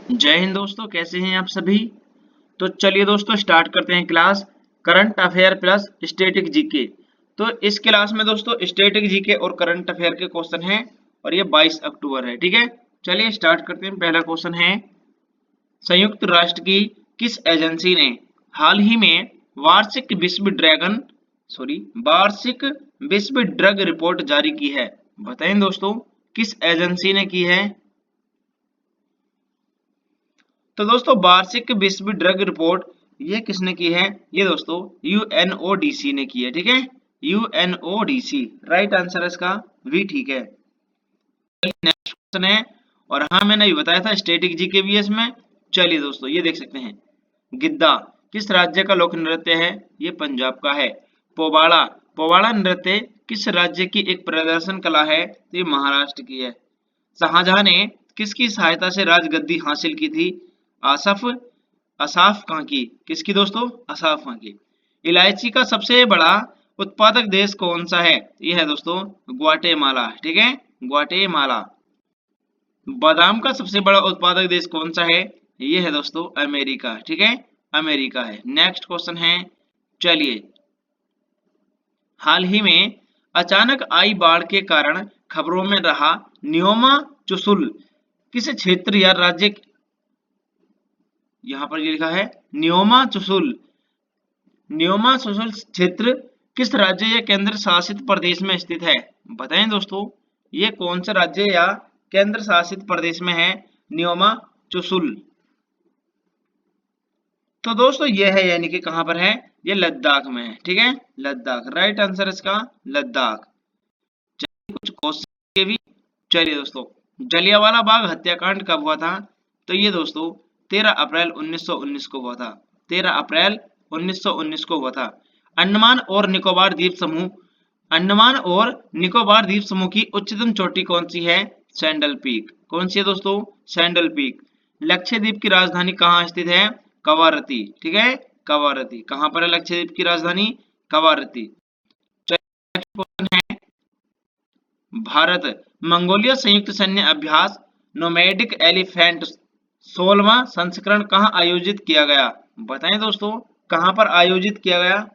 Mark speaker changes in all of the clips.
Speaker 1: जय हिंद दोस्तों, कैसे हैं आप सभी। तो चलिए दोस्तों स्टार्ट करते हैं class current affair plus static GK. तो इस क्लास में दोस्तों स्टैटिक जीके और करंट अफेयर के क्वेश्चन हैं और ये 22 अक्टूबर है। ठीक है, चलिए स्टार्ट करते हैं। पहला क्वेश्चन है, संयुक्त राष्ट्र की किस एजेंसी ने हाल ही में वार्षिक वार्षिक विश्व ड्रग रिपोर्ट जारी की है। बताएं दोस्तों, किस एजेंसी ने की है। तो दोस्तों वार्षिक विश्व ड्रग रिपोर्ट ये किसने की है, ये दोस्तों यूएनओडीसी ने की है। ठीक है, यूएनओडीसी राइट आंसर है इसका, भी ठीक है। नेक्स्ट क्वेश्चन है, और हाँ मैंने अभी बताया था स्टैटिक जी के भी है इसमें। चलिए दोस्तों ये देख सकते हैं, गिद्दा किस राज्य का लोक नृत्य है, ये पंजाब का है। पोवाड़ा पोवाड़ा नृत्य किस राज्य की एक प्रदर्शन कला है, तो ये महाराष्ट्र की है। शाहजहां ने किसकी सहायता से राजगद्दी हासिल की थी, आसफ असाफ खां की। किसकी दोस्तों, असाफ खां की। इलायची का सबसे बड़ा उत्पादक देश कौन सा है, यह है दोस्तों ग्वाटेमाला। ठीक है, ग्वाटेमाला। बादाम का सबसे बड़ा उत्पादक देश कौन सा है, यह है दोस्तों अमेरिका। ठीक है, अमेरिका है। नेक्स्ट क्वेश्चन है, चलिए, हाल ही में अचानक आई बाढ़ के कारण खबरों में रहा न्योमा चुसुल किस क्षेत्र या राज्य, यहाँ पर ये लिखा है न्योमा चुसुल क्षेत्र किस राज्य या केंद्र शासित प्रदेश में स्थित है। बताएं दोस्तों, ये कौन सा राज्य या केंद्र शासित प्रदेश में है न्योमा चुसुल। तो दोस्तों ये है, यानी कि कहां पर है, ये लद्दाख में है। ठीक है, लद्दाख राइट आंसर इसका, लद्दाख। कुछ क्वेश्चन के भी। चलिए दोस्तों, जलियांवाला बाग हत्याकांड कब हुआ था, तो ये दोस्तों 13 अप्रैल 1919 को हुआ था। 13 अप्रैल 1919 को हुआ था। अंडमान और निकोबार द्वीप समूह अंडमान और निकोबार द्वीप समूह की उच्चतम चोटी कौन सी है, सैंडल पीक। कौन सी है दोस्तों, सैंडल पीक। लक्षद्वीप की राजधानी कहाँ स्थित है, कवारती। ठीक है, कवारती। कहाँ पर है लक्षद्वीप की राजधानी, कवारती। क्वेश्चन है, भारत मंगोलिया संयुक्त सैन्य अभ्यास नोमैडिक एलिफेंट 16वां संस्करण कहाँ आयोजित किया गया। बताएं दोस्तों, कहां पर आयोजित किया गया।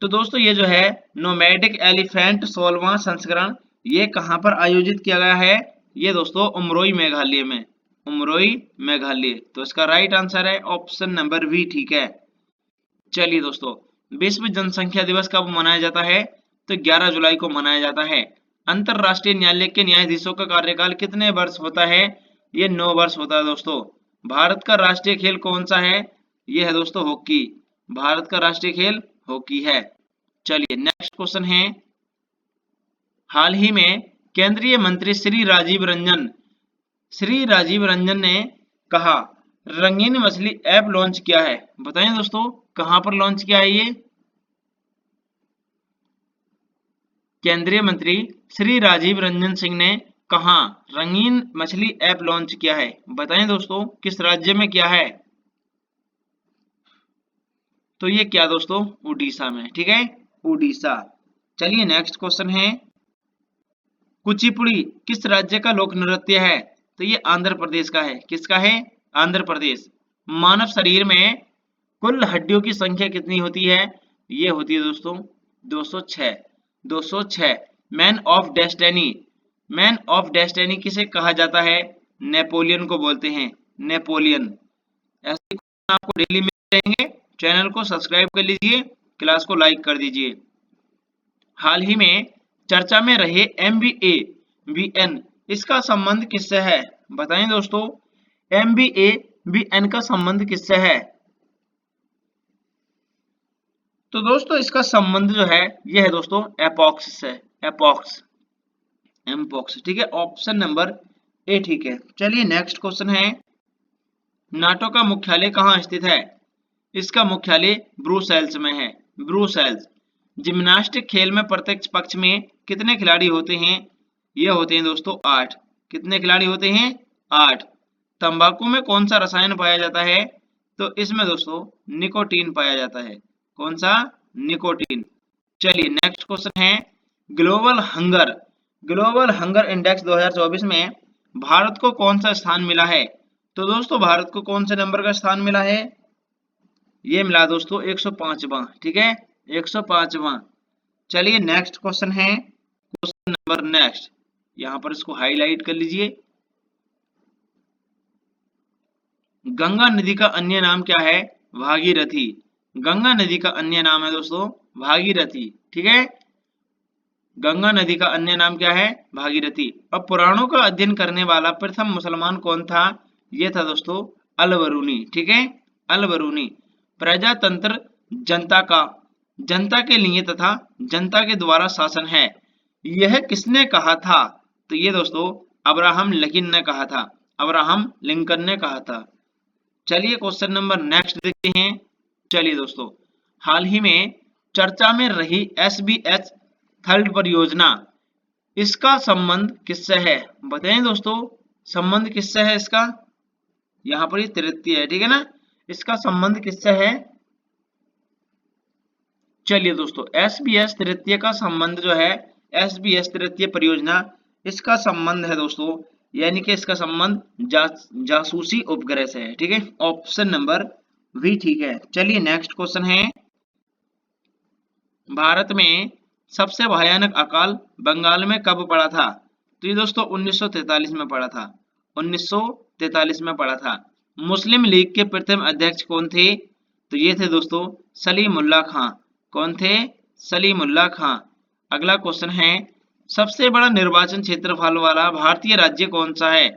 Speaker 1: तो दोस्तों ये जो है नोमैडिक एलिफेंट 16वां संस्करण, ये कहां पर आयोजित किया गया है, ये दोस्तों उमरोई मेघालय में। उमरोई मेघालय, तो इसका राइट आंसर है ऑप्शन नंबर बी। ठीक है, चलिए दोस्तों, विश्व जनसंख्या दिवस कब मनाया जाता है, तो 11 जुलाई को मनाया जाता है। अंतरराष्ट्रीय न्यायालय के न्यायाधीशों का कार्यकाल कितने वर्ष होता है, ये 9 वर्ष होता है दोस्तों। भारत का राष्ट्रीय खेल कौन सा है, ये है दोस्तों हॉकी। भारत का राष्ट्रीय खेल हॉकी है। चलिए नेक्स्ट क्वेश्चन है, हाल ही में केंद्रीय मंत्री श्री राजीव रंजन ने कहा रंगीन मछली ऐप लॉन्च किया है। बताएं दोस्तों, कहां पर लॉन्च किया है ये। केंद्रीय मंत्री श्री राजीव रंजन सिंह ने कहा रंगीन मछली ऐप लॉन्च किया है। बताएं दोस्तों, किस राज्य में किया है, तो ये क्या दोस्तों, उड़ीसा में। ठीक है, उड़ीसा। चलिए नेक्स्ट क्वेश्चन है, कुचिपुड़ी किस राज्य का लोक नृत्य है, तो ये आंध्र प्रदेश का है। किसका है, आंध्र प्रदेश। मानव शरीर में कुल हड्डियों की संख्या कितनी होती है, ये होती है दोस्तों 206। 206। मैन ऑफ डेस्टिनी किसे कहा जाता है, नेपोलियन को बोलते हैं, नेपोलियन। ऐसे आपको डेली मिलते रहेंगे, चैनल को सब्सक्राइब कर लीजिए, क्लास को लाइक कर दीजिए। हाल ही में चर्चा में रहे MBABN, इसका संबंध किससे है। बताएं दोस्तों, MBABN का संबंध किससे है। तो दोस्तों इसका संबंध जो है ये है दोस्तों एपॉक्स से, एमपॉक्स। ठीक है, ऑप्शन नंबर ए ठीक है। चलिए नेक्स्ट क्वेश्चन है, नाटो का मुख्यालय कहाँ स्थित है, इसका मुख्यालय ब्रुसेल्स में है, ब्रुसेल्स। जिम्नास्टिक खेल में प्रत्येक पक्ष में कितने खिलाड़ी होते हैं, ये होते हैं दोस्तों 8। कितने खिलाड़ी होते हैं, 8। तंबाकू में कौन सा रसायन पाया जाता है, तो इसमें दोस्तों निकोटीन पाया जाता है। कौन सा, निकोटीन। चलिए नेक्स्ट क्वेश्चन है, ग्लोबल हंगर इंडेक्स 2024 में भारत को कौन सा स्थान मिला है? तो दोस्तों भारत को कौन से नंबर का स्थान मिला है? ये मिला दोस्तों 105वां, ठीक है, 105वां। चलिए नेक्स्ट क्वेश्चन है, क्वेश्चन नंबर नेक्स्ट, यहां पर इसको हाईलाइट कर लीजिए। गंगा नदी का अन्य नाम क्या है? भागीरथी। गंगा नदी का अन्य नाम है दोस्तों भागीरथी, ठीक है। गंगा नदी का अन्य नाम क्या है? भागीरथी। अब पुराणों का अध्ययन करने वाला प्रथम मुसलमान कौन था? ये था दोस्तों अल-बरूनी, ठीक है, अल-बरूनी। प्रजातंत्र जनता का, जनता के लिए तथा जनता के द्वारा शासन है, यह किसने कहा था? तो ये दोस्तों अब्राहम लिंकन ने कहा था, अब्राहम लिंकन ने कहा था। चलिए क्वेश्चन नंबर नेक्स्ट देखते हैं। चलिए दोस्तों, हाल ही में चर्चा में रही SBH थर्ड परियोजना, इसका संबंध किससे है? बताएं दोस्तों, संबंध किससे है इसका? यहाँ पर ये तृतीय है, ठीक है ना, इसका संबंध किससे है? चलिए दोस्तों, SBH तृतीय का संबंध जो है, SBH तृतीय परियोजना, इसका संबंध है दोस्तों, यानी कि इसका संबंध जासूसी उपग्रह से है, ठीक है, ऑप्शन नंबर बी ठीक है। चलिए नेक्स्ट क्वेश्चन है, भारत में सबसे भयानक अकाल बंगाल में कब पड़ा था? तो ये दोस्तों 1943 में पड़ा था, 1943 में पड़ा था। मुस्लिम लीग के प्रथम अध्यक्ष कौन थे? तो ये थे दोस्तों सलीमुल्लाह खां। कौन थे? सलीमुल्लाह खां। अगला क्वेश्चन है, सबसे बड़ा निर्वाचन क्षेत्रफल वाला भारतीय राज्य कौन सा है?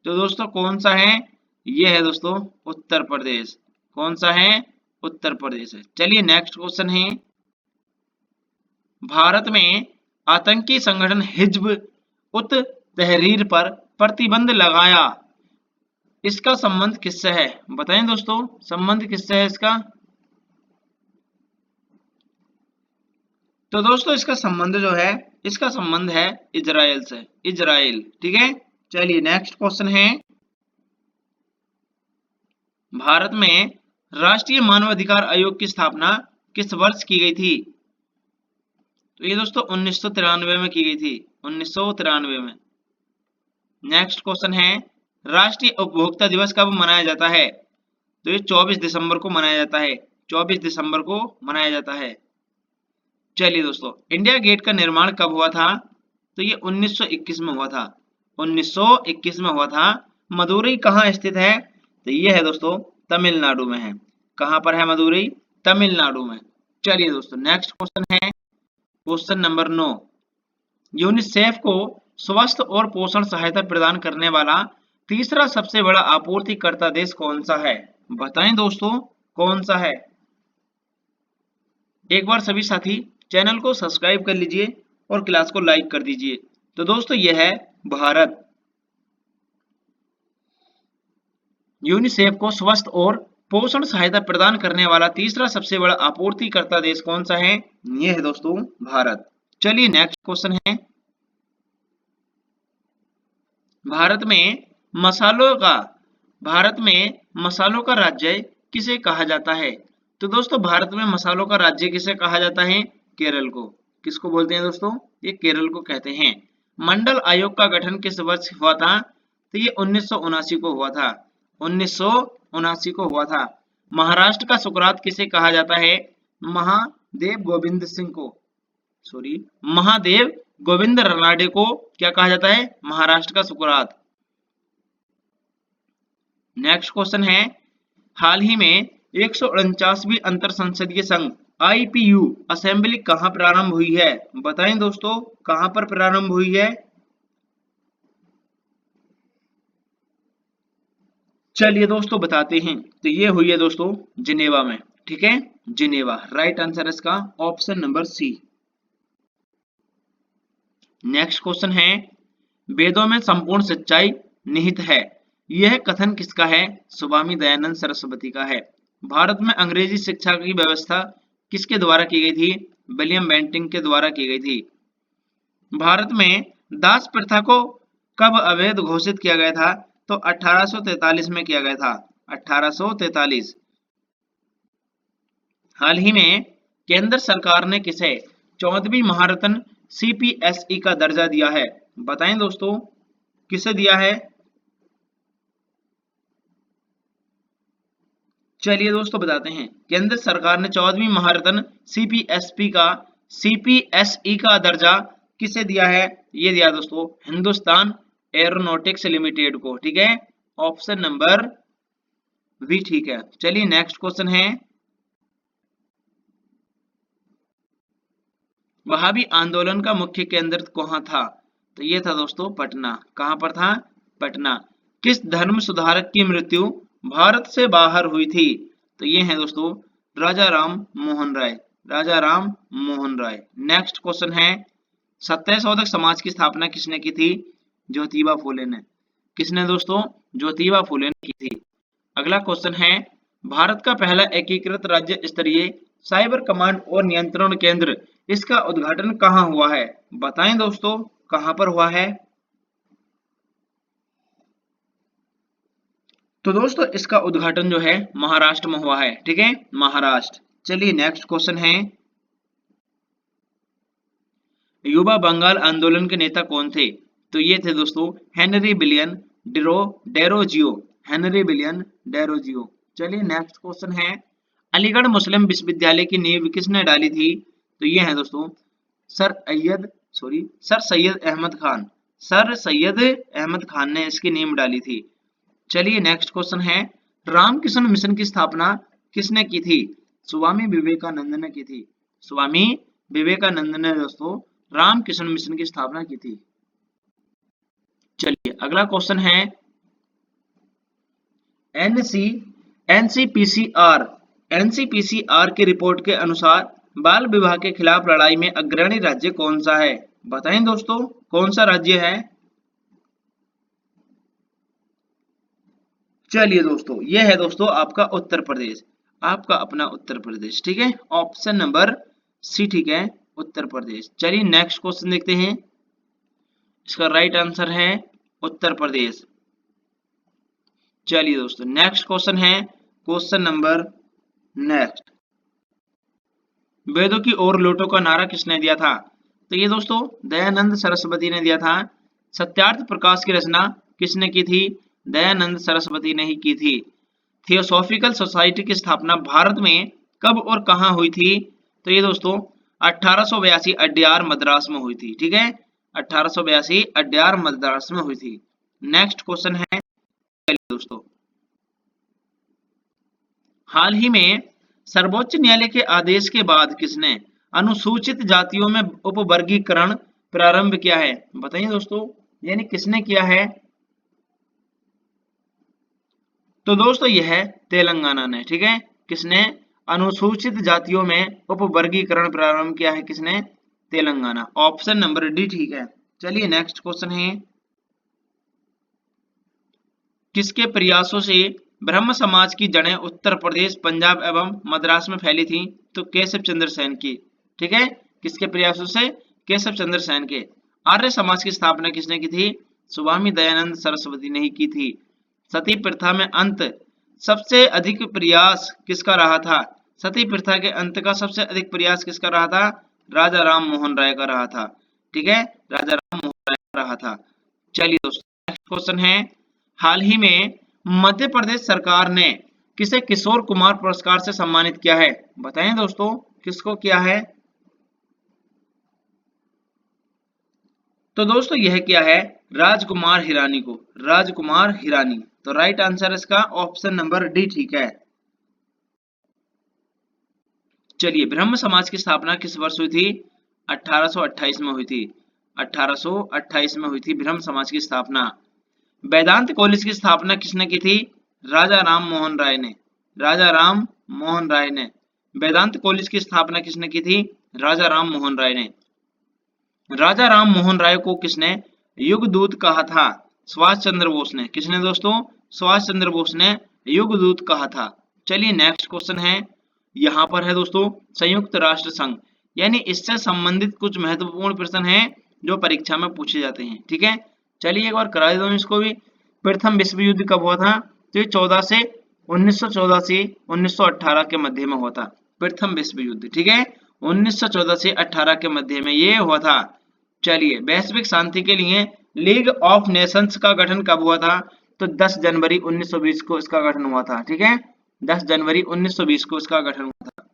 Speaker 1: तो दोस्तों कौन सा है? ये है दोस्तों उत्तर प्रदेश। कौन सा है? उत्तर प्रदेश है। चलिए नेक्स्ट क्वेश्चन है, भारत में आतंकी संगठन हिज्ब उत तहरीर पर प्रतिबंध लगाया, इसका संबंध किससे है? बताएं दोस्तों, संबंध किससे है इसका? तो दोस्तों इसका संबंध जो है, इसका संबंध है इजराइल से, इजराइल, ठीक है। चलिए नेक्स्ट क्वेश्चन है, भारत में राष्ट्रीय मानवाधिकार आयोग की स्थापना किस वर्ष की गई थी? तो ये दोस्तों 1993 में की गई थी, 1993 में। नेक्स्ट क्वेश्चन है, राष्ट्रीय उपभोक्ता दिवस कब मनाया जाता है? तो ये 24 दिसंबर को मनाया जाता है, 24 दिसंबर को मनाया जाता है। चलिए दोस्तों, इंडिया गेट का निर्माण कब हुआ था? तो ये 1921 में हुआ था, 1921 में हुआ था। मदुरई कहाँ स्थित है? तो ये है दोस्तों तमिलनाडु में है। कहाँ पर है मदुरई? तमिलनाडु में। चलिए दोस्तों नेक्स्ट क्वेश्चन है, क्वेश्चन नंबर 9, यूनिसेफ को स्वास्थ्य और पोषण सहायता प्रदान करने वाला तीसरा सबसे बड़ा आपूर्तिकर्ता देश कौन सा है? बताएं दोस्तों कौन सा है? एक बार सभी साथी चैनल को सब्सक्राइब कर लीजिए और क्लास को लाइक कर दीजिए। तो दोस्तों यह है भारत। यूनिसेफ को स्वास्थ्य और पोषण सहायता प्रदान करने वाला तीसरा सबसे बड़ा आपूर्तिकर्ता देश कौन सा है? यह है दोस्तों भारत। चलिए नेक्स्ट क्वेश्चन है, भारत में मसालों का, भारत में मसालों का राज्य किसे कहा जाता है? तो दोस्तों भारत में मसालों का राज्य किसे कहा जाता है? केरल को। किसको बोलते हैं दोस्तों? ये केरल को कहते हैं। मंडल आयोग का गठन किस वर्ष हुआ था? तो ये 1979 को हुआ था, 1979 को हुआ था। महाराष्ट्र का सुकरात किसे कहा जाता है? महादेव गोविंद सिंह को, सॉरी, महादेव गोविंद रानडे को क्या कहा जाता है? महाराष्ट्र का सुकरात। नेक्स्ट क्वेश्चन है, हाल ही में 149वीं अंतर संसदीय संघ IPU असेंबली कहां प्रारंभ हुई है? बताएं दोस्तों कहां पर प्रारंभ हुई है? चलिए दोस्तों बताते हैं, तो ये हुई है दोस्तों जिनेवा में, ठीक है, जिनेवा। राइट आंसर इसका option number C. Next question है, वेदों में संपूर्ण सच्चाई निहित है, यह कथन किसका है? स्वामी दयानंद सरस्वती का है। भारत में अंग्रेजी शिक्षा की व्यवस्था किसके द्वारा की गई थी? विलियम बेंटिंक के द्वारा की गई थी। भारत में दास प्रथा को कब अवैध घोषित किया गया था? तो 1843 में किया गया था, 1843। हाल ही में केंद्र सरकार ने किसे 14वीं महारत्न CPSE का दर्जा दिया है? बताएं दोस्तों। किसे दिया है? चलिए दोस्तों बताते हैं। केंद्र सरकार ने 14वीं महारत्न सीपीएसई का दर्जा किसे दिया है? ये दिया दोस्तों हिंदुस्तान एरोनॉटिक्स लिमिटेड को। ठीक है, ऑप्शन नंबर बी ठीक है। चलिए नेक्स्ट क्वेश्चन है, वहाबी आंदोलन का मुख्य केंद्र कहाँ था? तो ये था दोस्तों पटना। कहां पर था? पटना। किस धर्म सुधारक की मृत्यु भारत से बाहर हुई थी? तो ये है दोस्तों राजा राम मोहन राय। राजा राम मोहन राय। नेक्स्ट क्वेश्चन है, सत्यशोधक समाज की स्थापना किसने की थी? ज्योतिबा फुले ने। किसने दोस्तों? ज्योतिबा फुले ने की थी। अगला क्वेश्चन है, भारत का पहला एकीकृत राज्य स्तरीय साइबर कमांड और नियंत्रण केंद्र, इसका उद्घाटन कहाँ हुआ है? बताएं दोस्तों कहां पर हुआ है? तो दोस्तों इसका उद्घाटन जो है महाराष्ट्र में हुआ है। ठीक है, महाराष्ट्र। चलिए नेक्स्ट क्वेश्चन है, युवा बंगाल आंदोलन के नेता कौन थे? तो ये थे दोस्तों Henry billion Derozio. Henry billion Derozio. चलिए नेक्स्ट क्वेश्चन है, अलीगढ़ मुस्लिम विश्वविद्यालय की नींव किसने डाली थी? तो ये है दोस्तों सर सैयद अहमद खान। सर सैयद अहमद खान ने इसकी नींव डाली थी। चलिए नेक्स्ट क्वेश्चन है, रामकृष्ण मिशन की स्थापना किसने की थी? स्वामी विवेकानंद ने की थी। स्वामी विवेकानंद ने दोस्तों रामकृष्ण मिशन की स्थापना की थी। चलिए अगला क्वेश्चन है, एनसी एनसीपीसीआर एनसीपीसीआर की रिपोर्ट के अनुसार बाल विवाह के खिलाफ लड़ाई में अग्रणी राज्य कौन सा है? बताएं दोस्तों कौन सा राज्य है? चलिए दोस्तों यह है दोस्तों आपका उत्तर प्रदेश। आपका अपना उत्तर प्रदेश। ठीक है, ऑप्शन नंबर सी ठीक है, उत्तर प्रदेश। चलिए नेक्स्ट क्वेश्चन देखते हैं। इसका राइट आंसर है उत्तर प्रदेश। चलिए दोस्तों नेक्स्ट क्वेश्चन है, क्वेश्चन नंबर नेक्स्ट, वेदों की ओर लौटो का नारा किसने दिया था? तो ये दोस्तों दयानंद सरस्वती ने दिया था। सत्यार्थ प्रकाश की रचना किसने की थी? दयानंद सरस्वती ने ही की थी। थियोसॉफिकल सोसाइटी की स्थापना भारत में कब और कहां हुई थी? तो ये दोस्तों 1882 अड्यार मद्रास में हुई थी। ठीक है, 1882 अड्यार मद्रास में हुई थी। नेक्स्ट क्वेश्चन है, चलिए दोस्तों, हाल ही में सर्वोच्च न्यायालय के आदेश के बाद किसने अनुसूचित जातियों में उपवर्गीकरण प्रारंभ किया है? बताइए दोस्तों, यानी किसने किया है? तो दोस्तों यह है तेलंगाना ने। ठीक है, किसने अनुसूचित जातियों में उपवर्गीकरण प्रारंभ किया है? किसने? तेलंगाना। ऑप्शन नंबर डी ठीक है। चलिए नेक्स्ट क्वेश्चन है, किसके प्रयासों से ब्रह्म समाज की जड़ें उत्तर प्रदेश, पंजाब एवं मद्रास में फैली थी? तो केशव चंद्र सेन की। ठीक है, किसके प्रयासों से? केशव चंद्र सेन के। आर्य समाज की स्थापना किसने की थी? स्वामी दयानंद सरस्वती ने ही की थी। सती प्रथा में अंत सबसे अधिक प्रयास किसका रहा था? सती प्रथा के अंत का सबसे अधिक प्रयास किसका रहा था? राजा राम मोहन राय का रहा था। ठीक है, राजा राम मोहन राय का रहा था। चलिए दोस्तों नेक्स्ट क्वेश्चन है, हाल ही में मध्य प्रदेश सरकार ने किसे किशोर कुमार पुरस्कार से सम्मानित किया है? बताएं दोस्तों किसको किया है? तो दोस्तों यह क्या है? राजकुमार हिरानी को। राजकुमार हिरानी। तो राइट आंसर इसका ऑप्शन नंबर डी ठीक है। चलिए ब्रह्म समाज की स्थापना किस वर्ष हुई थी? 1828 में हुई थी। 1828 में हुई थी ब्रह्म समाज की स्थापना। वेदांत कॉलेज की स्थापना किसने की थी? राजा राम मोहन राय ने। राजा राम मोहन राय ने। वेदांत कॉलेज की स्थापना किसने की थी? राजा राम मोहन राय ने। राजा राम मोहन राय को किसने युगदूत कहा था? सुभाष चंद्र बोस ने। किसने दोस्तों? सुभाष चंद्र बोस ने युगदूत कहा था। चलिए नेक्स्ट क्वेश्चन है, यहाँ पर है दोस्तों संयुक्त राष्ट्र संघ, यानी इससे संबंधित कुछ महत्वपूर्ण प्रश्न हैं जो परीक्षा में पूछे जाते हैं। ठीक है, चलिए एक बार करा देता हूँ इसको भी। प्रथम विश्व युद्ध कब हुआ था? तो 1914 से 1918 के मध्य में हुआ था प्रथम विश्व युद्ध। ठीक है, 1914 से 18 के मध्य में ये हुआ था। चलिए वैश्विक शांति के लिए लीग ऑफ नेशंस का गठन कब हुआ था? तो 10 जनवरी 1920 को इसका गठन हुआ था। ठीक है, 10 जनवरी 1920 को इसका गठन हुआ था।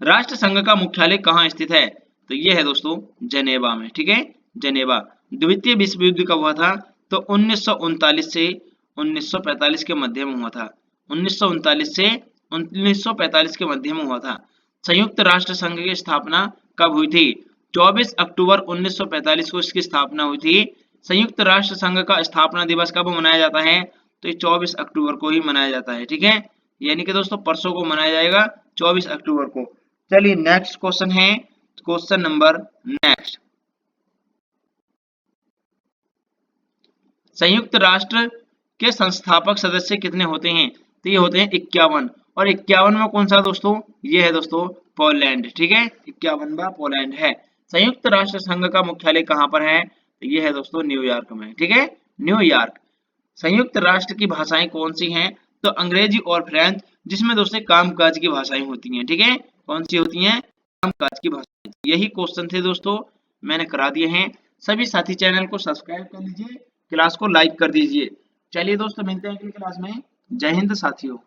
Speaker 1: राष्ट्र संघ का मुख्यालय कहाँ स्थित है? तो ये है दोस्तों जनेवा में। ठीक है, जनेवा। द्वितीय विश्व युद्ध कब हुआ था? तो 1939 से 1945 के मध्य में हुआ था। 1939 से 1945 के मध्य में हुआ था। संयुक्त राष्ट्र संघ की स्थापना कब हुई थी? 24 अक्टूबर 1945 को इसकी स्थापना हुई थी। संयुक्त राष्ट्र संघ का स्थापना दिवस कब मनाया जाता है? तो ये 24 अक्टूबर को ही मनाया जाता है। ठीक है, यानी कि दोस्तों परसों को मनाया जाएगा 24 अक्टूबर को। चलिए नेक्स्ट क्वेश्चन है, क्वेश्चन नंबर नेक्स्ट। संयुक्त राष्ट्र के संस्थापक सदस्य कितने होते हैं? तो ये होते हैं 51। और 51 में कौन सा दोस्तों? ये है दोस्तों पोलैंड। ठीक है, 51वां पोलैंड है। संयुक्त राष्ट्र संघ का मुख्यालय कहाँ पर है? तो ये है दोस्तों न्यूयॉर्क में। ठीक है, न्यूयॉर्क। संयुक्त राष्ट्र की भाषाएं कौन सी हैं? तो अंग्रेजी और फ्रेंच, जिसमें दोस्तों कामकाज की भाषाएं होती हैं। ठीक है, कौन सी होती हैं? कामकाज की भाषाएं। यही क्वेश्चन थे दोस्तों, मैंने करा दिए हैं। सभी साथी चैनल को सब्सक्राइब कर लीजिए, क्लास को लाइक कर दीजिए। चलिए दोस्तों मिलते हैं अगली क्लास में। जय हिंद साथियों।